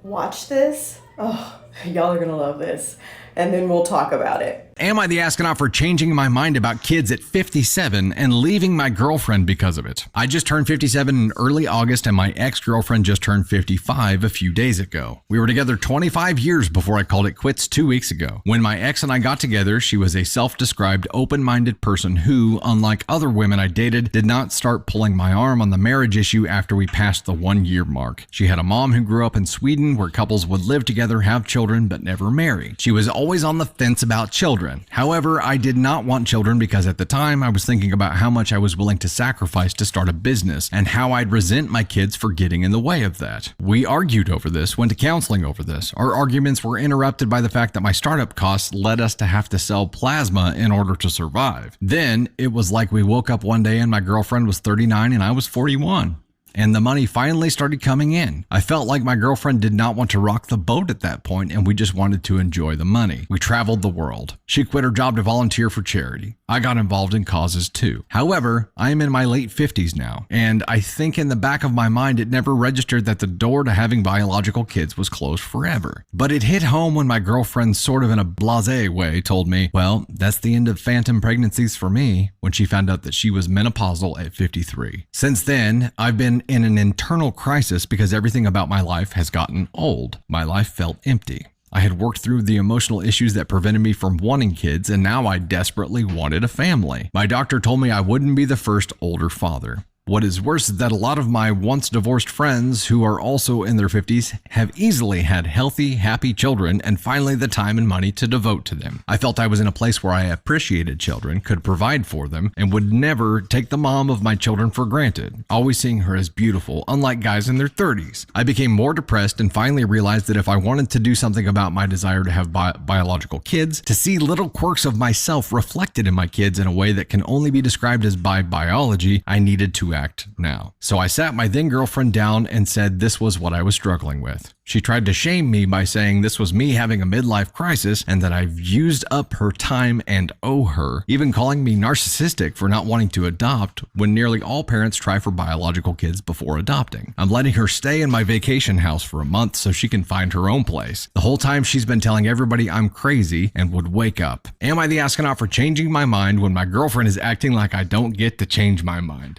Watch this. Oh, y'all are gonna love this. And then we'll talk about it. Am I the astronaut for changing my mind about kids at 57 and leaving my girlfriend because of it? I just turned 57 in early August and my ex-girlfriend just turned 55 a few days ago. We were together 25 years before I called it quits 2 weeks ago. When my ex and I got together, she was a self-described open-minded person who, unlike other women I dated, did not start pulling my arm on the marriage issue after we passed the 1-year mark. She had a mom who grew up in Sweden where couples would live together, have children, but never marry. She was always on the fence about children. However, I did not want children because at the time I was thinking about how much I was willing to sacrifice to start a business and how I'd resent my kids for getting in the way of that. We argued over this, went to counseling over this. Our arguments were interrupted by the fact that my startup costs led us to have to sell plasma in order to survive. Then it was like we woke up one day and my girlfriend was 39 and I was 41. And the money finally started coming in. I felt like my girlfriend did not want to rock the boat at that point, and we just wanted to enjoy the money. We traveled the world. She quit her job to volunteer for charity. I got involved in causes too. However, I am in my late 50s now, and I think in the back of my mind it never registered that the door to having biological kids was closed forever. But it hit home when my girlfriend, sort of in a blasé way, told me, well, that's the end of phantom pregnancies for me, when she found out that she was menopausal at 53. Since then, I've been in an internal crisis because everything about my life has gotten old. My life felt empty. I had worked through the emotional issues that prevented me from wanting kids, and now I desperately wanted a family. My doctor told me I wouldn't be the first older father. What is worse is that a lot of my once divorced friends who are also in their 50s have easily had healthy, happy children and finally the time and money to devote to them. I felt I was in a place where I appreciated children, could provide for them, and would never take the mom of my children for granted, always seeing her as beautiful, unlike guys in their 30s. I became more depressed and finally realized that if I wanted to do something about my desire to have biological kids, to see little quirks of myself reflected in my kids in a way that can only be described as by biology, I needed to act now. So I sat my then girlfriend down and said this was what I was struggling with. She tried to shame me by saying this was me having a midlife crisis and that I've used up her time and owe her, even calling me narcissistic for not wanting to adopt when nearly all parents try for biological kids before adopting. I'm letting her stay in my vacation house for a month so she can find her own place. The whole time she's been telling everybody I'm crazy and would wake up. Am I the astronaut for changing my mind when my girlfriend is acting like I don't get to change my mind?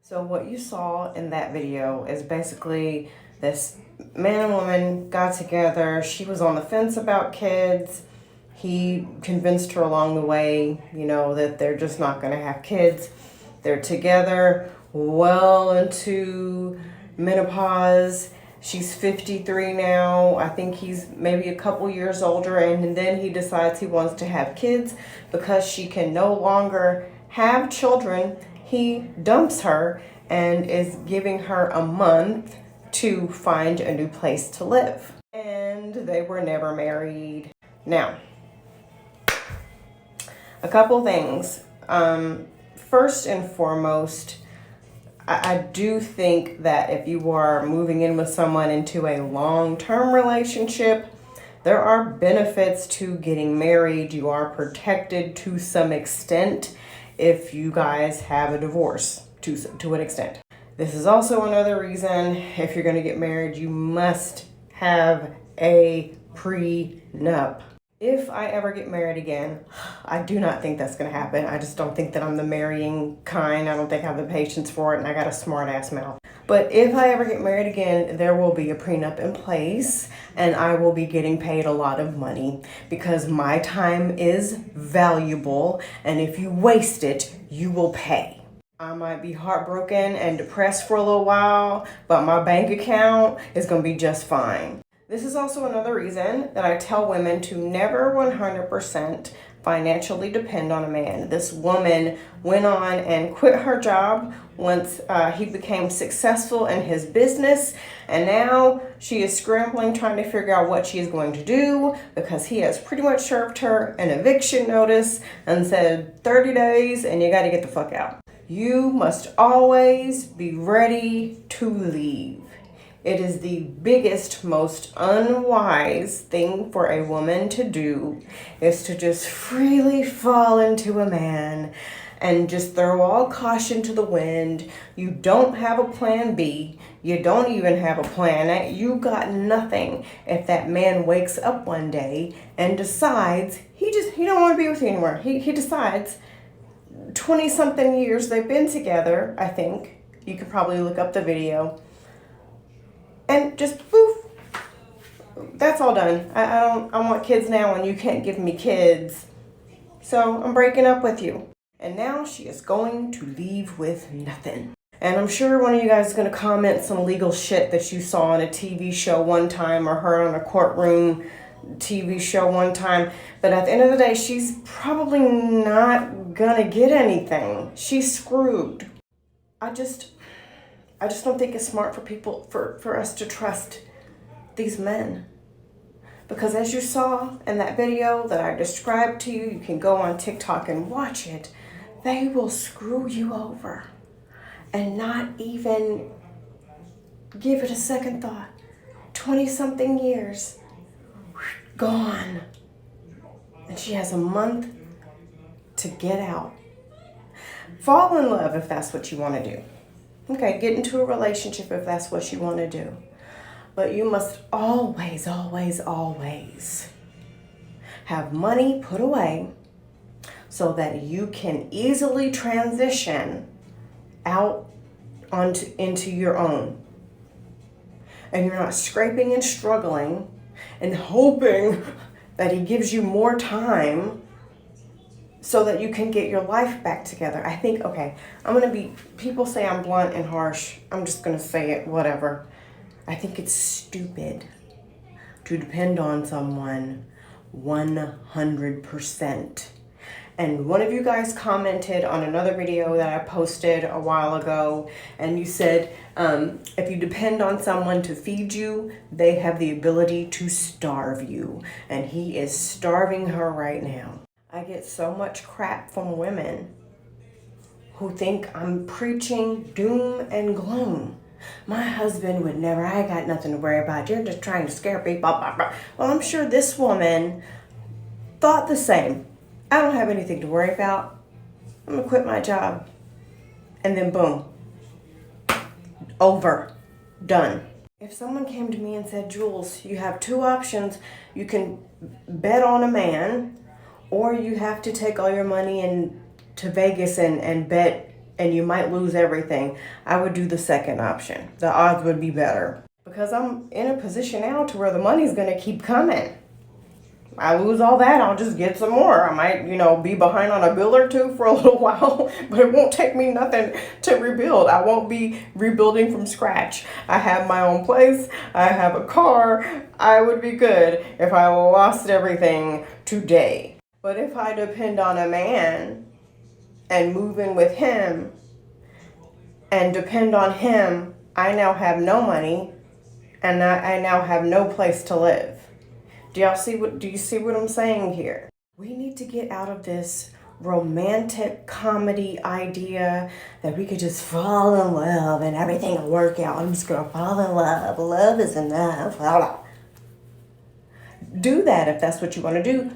So what you saw in that video is basically this man and woman got together. She was on the fence about kids. He convinced her along the way, that they're just not going to have kids. They're together well into menopause. She's 53 now. I think he's maybe a couple years older. And then he decides he wants to have kids because she can no longer have children. He dumps her and is giving her a month to find a new place to live. And they were never married. Now, a couple things. First and foremost, I do think that if you are moving in with someone into a long-term relationship, there are benefits to getting married. You are protected to some extent if you guys have a divorce to an extent. This is also another reason if you're going to get married, you must have a prenup. If I ever get married again, I do not think that's going to happen. I just don't think that I'm the marrying kind. I don't think I have the patience for it, and I got a smart ass mouth. But if I ever get married again, there will be a prenup in place, and I will be getting paid a lot of money because my time is valuable, and if you waste it, you will pay. I might be heartbroken and depressed for a little while, but my bank account is going to be just fine. This is also another reason that I tell women to never 100% financially depend on a man. This woman went on and quit her job once he became successful in his business, and now she is scrambling trying to figure out what she is going to do because he has pretty much served her an eviction notice and said 30 days and you got to get the fuck out. You must always be ready to leave. It is the biggest, most unwise thing for a woman to do is to just freely fall into a man and just throw all caution to the wind. You don't have a plan B. You don't even have a plan. You got nothing. If that man wakes up one day and decides he don't want to be with you anymore. He decides 20 something years they've been together, I think. You could probably look up the video. And just poof. That's all done. I want kids now and you can't give me kids. So I'm breaking up with you. And now she is going to leave with nothing. And I'm sure one of you guys is going to comment some legal shit that you saw on a TV show one time or heard on a courtroom TV show one time. But at the end of the day, she's probably not going to get anything. She's screwed. I just don't think it's smart for people, for us to trust these men. Because as you saw in that video that I described to you, you can go on TikTok and watch it. They will screw you over and not even give it a second thought. 20 something years, gone. And she has a month to get out. Fall in love if that's what you want to do. Okay, get into a relationship if that's what you want to do. But you must always, always, always have money put away so that you can easily transition out into your own. And you're not scraping and struggling and hoping that he gives you more time so that you can get your life back together. I think, okay, people say I'm blunt and harsh. I'm just going to say it, whatever. I think it's stupid to depend on someone 100%. And one of you guys commented on another video that I posted a while ago, and you said, if you depend on someone to feed you, they have the ability to starve you. And he is starving her right now. I get so much crap from women who think I'm preaching doom and gloom. My husband would never, I got nothing to worry about. You're just trying to scare people. Blah, blah, blah. Well, I'm sure this woman thought the same. I don't have anything to worry about. I'm going to quit my job. And then boom. Over. Done. If someone came to me and said, Jules, you have two options. You can bet on a man, or you have to take all your money to Vegas and bet, and you might lose everything, I would do the second option. The odds would be better. Because I'm in a position now to where the money's going to keep coming. I lose all that, I'll just get some more. I might, be behind on a bill or two for a little while, but it won't take me nothing to rebuild. I won't be rebuilding from scratch. I have my own place. I have a car. I would be good if I lost everything today. But if I depend on a man and move in with him and depend on him, I now have no money and I now have no place to live. Do you see what I'm saying here? We need to get out of this romantic comedy idea that we could just fall in love and everything will work out. I'm just gonna fall in love. Love is enough. Do that if that's what you want to do.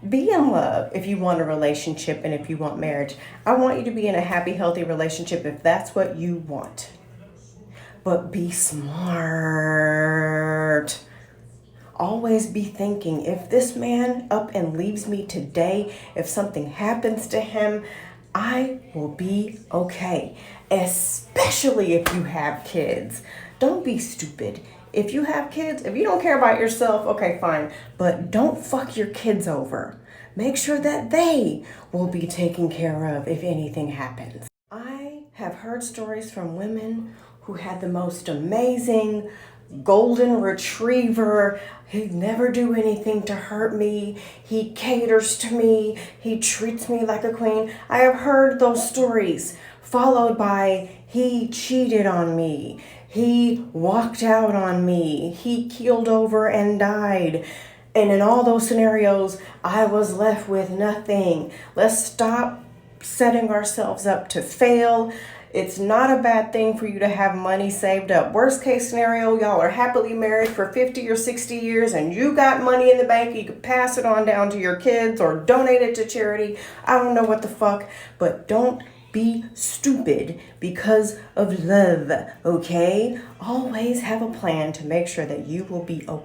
Be in love if you want a relationship and if you want marriage. I want you to be in a happy, healthy relationship if that's what you want. But be smart. Always be thinking, if this man up and leaves me today, if something happens to him, I will be okay. Especially if you have kids. Don't be stupid. If you have kids, if you don't care about yourself, okay, fine. But don't fuck your kids over. Make sure that they will be taken care of if anything happens. I have heard stories from women who had the most amazing golden retriever. He'd never do anything to hurt me. He caters to me. He treats me like a queen. I have heard those stories, followed by he cheated on me. He walked out on me. He keeled over and died. And in all those scenarios, I was left with nothing. Let's stop setting ourselves up to fail. It's not a bad thing for you to have money saved up. Worst case scenario, y'all are happily married for 50 or 60 years and you got money in the bank. You could pass it on down to your kids or donate it to charity. I don't know what the fuck, but don't be stupid because of love, okay? Always have a plan to make sure that you will be okay.